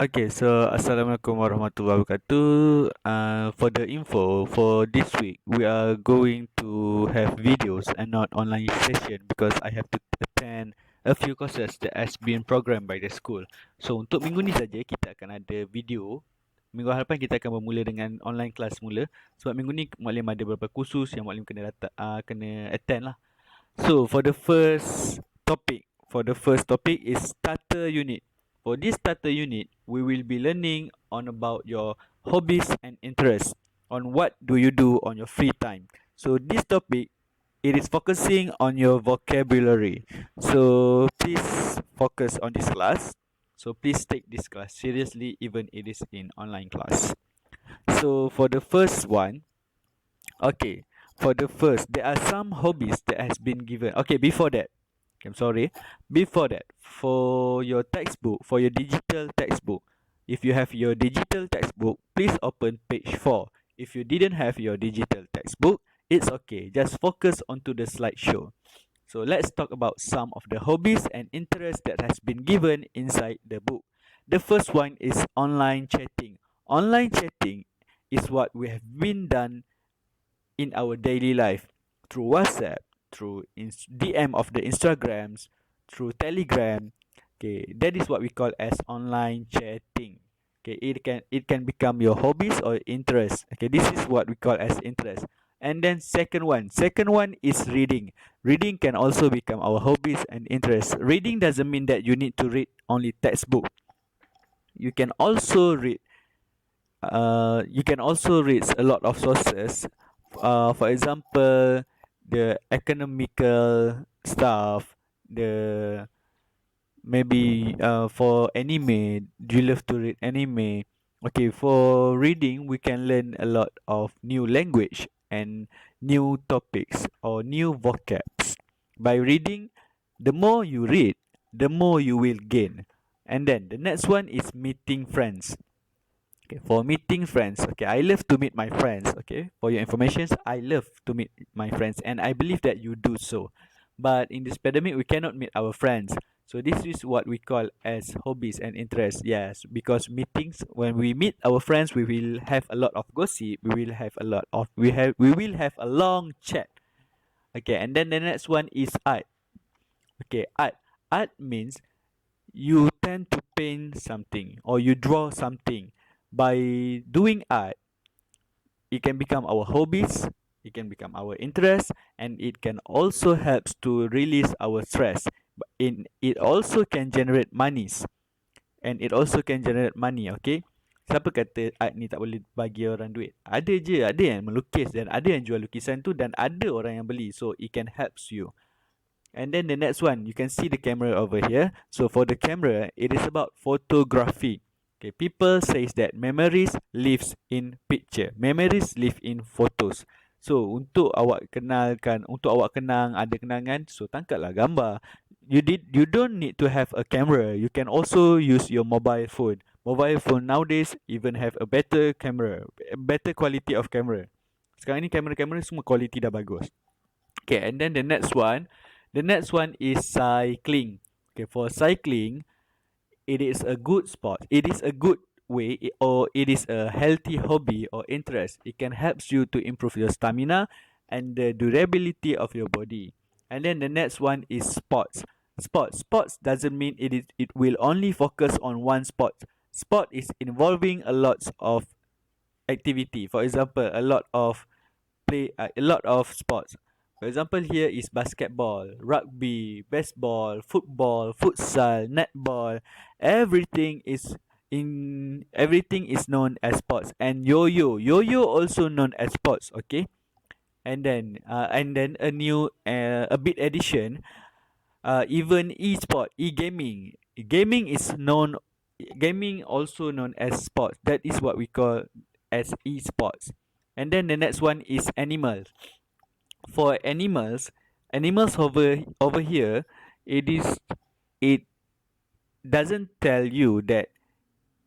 Okay, so Assalamualaikum warahmatullahi wabarakatuh. For the info for this week, we are going to have videos and not online session because I have to attend a few courses that has been programmed by the school. So untuk minggu ni saja kita akan ada video. Minggu hadapan kita akan bermula dengan online class mula. Sebab minggu ni Mualim ada beberapa kursus yang Mualim kena kena attend lah. So for the first topic is starter unit. For this starter unit, we will be learning on about your hobbies and interests. On what do you do on your free time. So this topic, it is focusing on your vocabulary. So please focus on this class. So please take this class seriously, even it is in online class. So for the first one, okay, for the first, there are some hobbies that has been given. Okay, before that, I'm sorry. Before that, for your textbook, for your digital textbook, if you have your digital textbook, please open page 4. If you didn't have your digital textbook, it's okay. Just focus onto the slideshow. So let's talk about some of the hobbies and interests that has been given inside the book. The first one is online chatting. Online chatting is what we have been done in our daily life through WhatsApp, through DM of the Instagrams, through Telegram. Okay, that is what we call as online chatting. Okay, it can become your hobbies or interest. Okay, this is what we call as interest. And then second one is reading. Reading can also become our hobbies and interests. Reading doesn't mean that you need to read only textbook. You can also read a lot of sources. For example, the economical stuff, the maybe for anime, do you love to read anime? Okay, for reading, we can learn a lot of new language and new topics or new vocabs. By reading, the more you read, the more you will gain. And then the next one is meeting friends. Okay, for meeting friends, okay, I love to meet my friends. Okay, for your information, I love to meet my friends, and I believe that you do so. But in this pandemic, we cannot meet our friends. So this is what we call as hobbies and interests. Yes, because meetings, when we meet our friends, we will have a lot of gossip. We will have a long chat. Okay, and then the next one is art. Okay, art. Art means you tend to paint something or you draw something. By doing art, it can become our hobbies, it can become our interest, and it can also helps to release our stress. It also can generate monies, and it also can generate money. Okay, siapa kata art ni tak boleh bagi orang duit? Ada je, ada yang melukis dan ada yang jual lukisan tu dan ada orang yang beli, so it can helps you. And then the next one, you can see the camera over here. So for the camera, it is about photography. Okay, people says that memories lives in picture. Memories live in photos. So untuk awak kenang ada kenangan, so tangkaplah gambar. You don't need to have a camera. You can also use your mobile phone. Mobile phone nowadays even have a better camera, a better quality of camera. Sekarang ni kamera-kamera semua quality dah bagus. Okay, and then the next one is cycling. Okay, for cycling, it is a good sport. It is a good way, or it is a healthy hobby or interest. It can help you to improve your stamina and the durability of your body. And then the next one is sports. Sports doesn't mean it will only focus on one sport. Sport is involving a lot of activity. For example, a lot of sports. For example, here is basketball, rugby, baseball, football, futsal, netball. Everything is known as sports. And yo-yo also known as sports. Okay, and then a bit addition. Even e-sport, e-gaming. Gaming also known as sports. That is what we call as e-sports. And then the next one is animals. For animals over here, it doesn't tell you that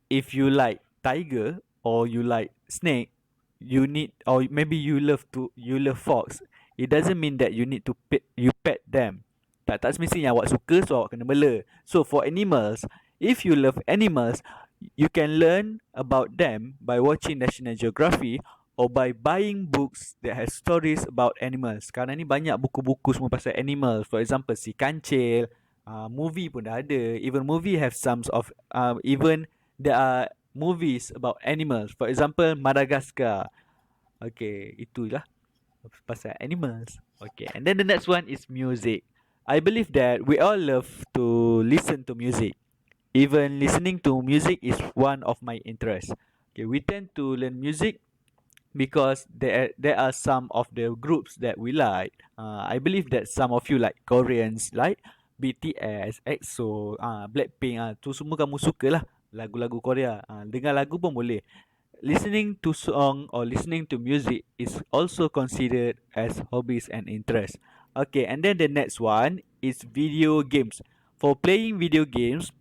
if you like tiger or you like snake, you need, or maybe you love fox. It doesn't mean that you need to pet them. Tak semestinya awak suka, so awak kena bela. So for animals, if you love animals, you can learn about them by watching National Geography or by buying books that has stories about animals. Sekarang ni banyak buku-buku semua pasal animals. For example, si kancil, movie pun dah ada. Even movie have some of, even there are movies about animals. For example, Madagascar. Okay, itulah pasal animals. Okay, and then the next one is music. I believe that we all love to listen to music. Even listening to music is one of my interests. Okay, we tend to learn music because there are some of the groups that we like. I believe that some of you like Koreans, like BTS, EXO, Blackpink. Tu semua kamu suka lah lagu-lagu Korea. Dengar lagu pun boleh. Listening to song or listening to music is also considered as hobbies and interests. Okay, and then the next one is video games. For playing video games,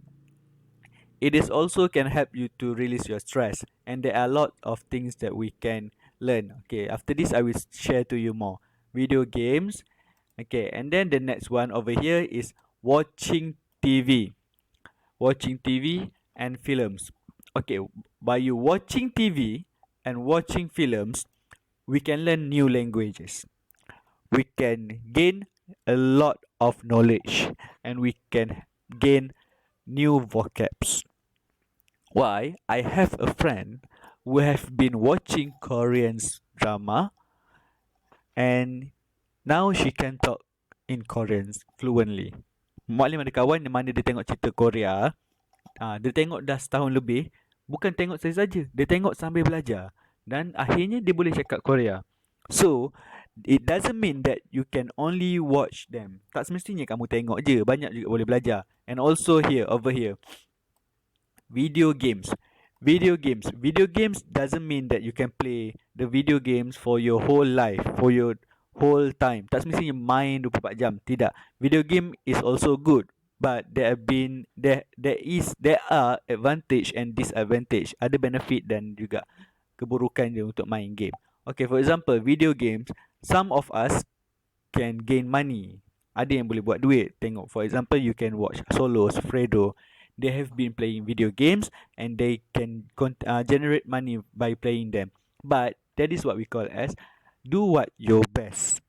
it is also can help you to release your stress, and there are a lot of things that we can learn. Okay, after this I will share to you more. Video games. Okay, and then the next one over here is watching TV. Watching TV and films. Okay, by you watching TV and watching films, we can learn new languages. We can gain a lot of knowledge and we can gain new vocabs. Why? I have a friend who have been watching Korean drama and now she can talk in Korean fluently. Maklim ada kawan yang mana dia tengok cerita Korea, dia tengok dah setahun lebih, bukan tengok saja, dia tengok sambil belajar dan akhirnya dia boleh cakap Korea. So, it doesn't mean that you can only watch them. Tak semestinya kamu tengok je, banyak juga boleh belajar. And also here, over here, video games. Video games doesn't mean that you can play the video games for your whole life, for your whole time. Tak semestinya main 24 jam. Tidak. Video game is also good, but there are advantage and disadvantage. Ada benefit dan juga keburukan dia untuk main game. Okay, for example, video games, some of us can gain money. Ada yang boleh buat duit. Tengok, for example, you can watch Solos, Fredo. They have been playing video games and they can generate money by playing them. But that is what we call as do what your best.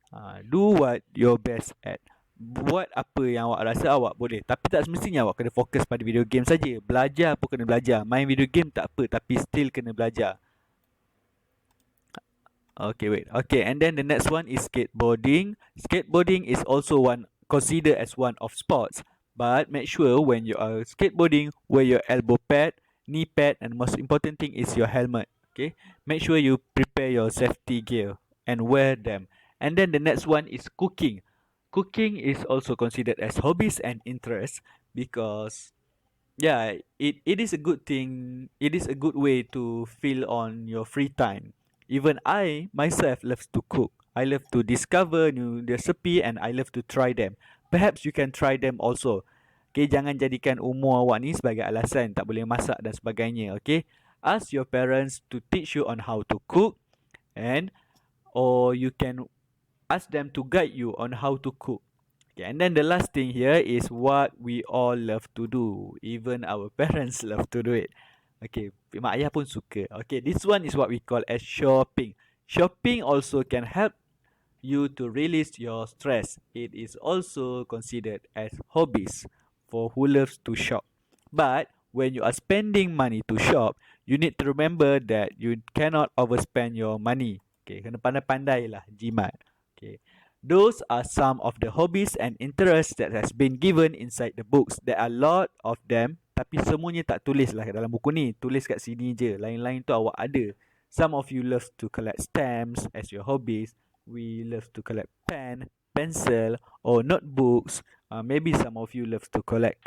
Do what your best at. Buat apa yang awak rasa awak boleh. Tapi tak semestinya awak kena fokus pada video game saja. Belajar pun kena belajar. Main video game tak apa, tapi still kena belajar. Okay, wait. Okay, and then the next one is skateboarding. Skateboarding is also considered as one of sports. But make sure when you are skateboarding, wear your elbow pad, knee pad, and the most important thing is your helmet. Okay, make sure you prepare your safety gear and wear them. And then the next one is cooking. Cooking is also considered as hobbies and interests because, yeah, it is a good thing. It is a good way to fill on your free time. Even I myself love to cook. I love to discover new recipe and I love to try them. Perhaps you can try them also. Okay, jangan jadikan umur awak ni sebagai alasan tak boleh masak dan sebagainya. Okay, ask your parents to teach you on how to cook, or you can ask them to guide you on how to cook. Okay, and then the last thing here is what we all love to do. Even our parents love to do it. Okay, mak ayah pun suka. Okay, this one is what we call as shopping. Shopping also can help you to release your stress. It is also considered as hobbies for who loves to shop. But when you are spending money to shop, you need to remember that you cannot overspend your money. Okay, kena pandai-pandai lah jimat. Okay, those are some of the hobbies and interests that has been given inside the books. There are a lot of them, tapi semuanya tak tulis lah dalam buku ni. Tulis kat sini je. Lain-lain tu awak ada. Some of you love to collect stamps as your hobbies. We love to collect pen, pencil or notebooks. Maybe some of you love to collect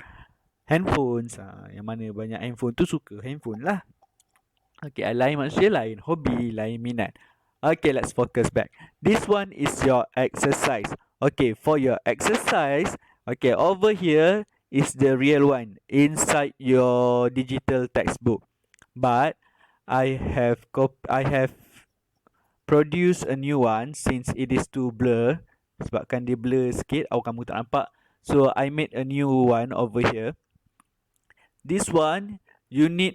handphones. Yang mana banyak handphone tu suka handphone lah. Okay, lain manusia lain hobi, lain minat. Okay, let's focus back. This one is your exercise. Okay, for your exercise, okay, over here is the real one inside your digital textbook. But I have produce a new one since it is too blur. Sebabkan dia blur sikit, kamu tak nampak. So I made a new one over here. This one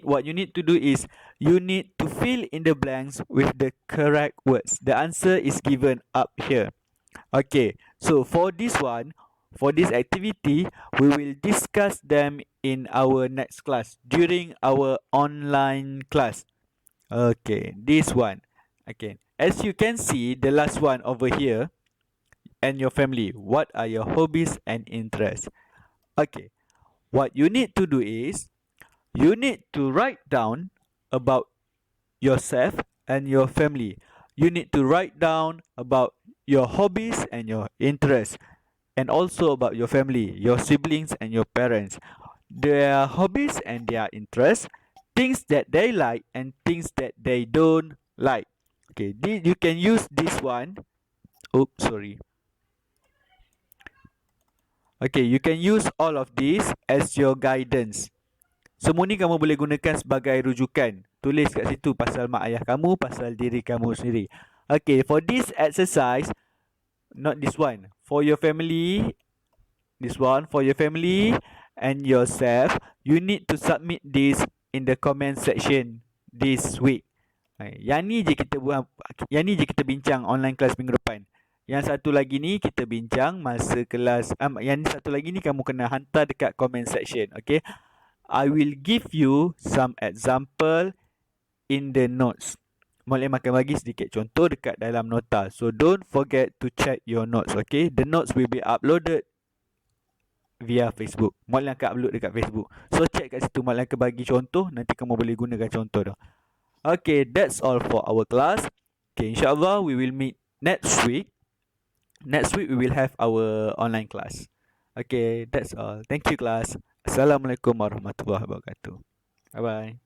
what you need to do is you need to fill in the blanks with the correct words. The answer is given up here. Okay, so for this one, for this activity, we will discuss them in our next class during our online class. Okay, this one. Okay, as you can see, the last one over here, and your family. What are your hobbies and interests? Okay, what you need to do is you need to write down about yourself and your family. You need to write down about your hobbies and your interests, and also about your family, your siblings and your parents, their hobbies and their interests, things that they like and things that they don't like. Okay, you can use this one. Oops, sorry. Okay, you can use all of this as your guidance. Semua ni kamu boleh gunakan sebagai rujukan. Tulis kat situ pasal mak ayah kamu, pasal diri kamu sendiri. Okay, for this exercise, not this one. For your family, this one, for your family and yourself, you need to submit this in the comment section this week. Yang ni je kita buat, yang ni je kita bincang online class minggu depan. Yang satu lagi ni kita bincang masa kelas. Yang satu lagi ni kamu kena hantar dekat comment section. Okay. I will give you some example in the notes. Molek makan bagi sedikit contoh dekat dalam nota. So don't forget to check your notes. Okay. The notes will be uploaded via Facebook. Molek akan upload dekat Facebook. So check kat situ. Molek akan bagi contoh. Nanti kamu boleh gunakan contoh tu. Okay, that's all for our class. Okay, insyaAllah we will meet next week. Next week we will have our online class. Okay, that's all. Thank you class. Assalamualaikum warahmatullahi wabarakatuh. Bye bye.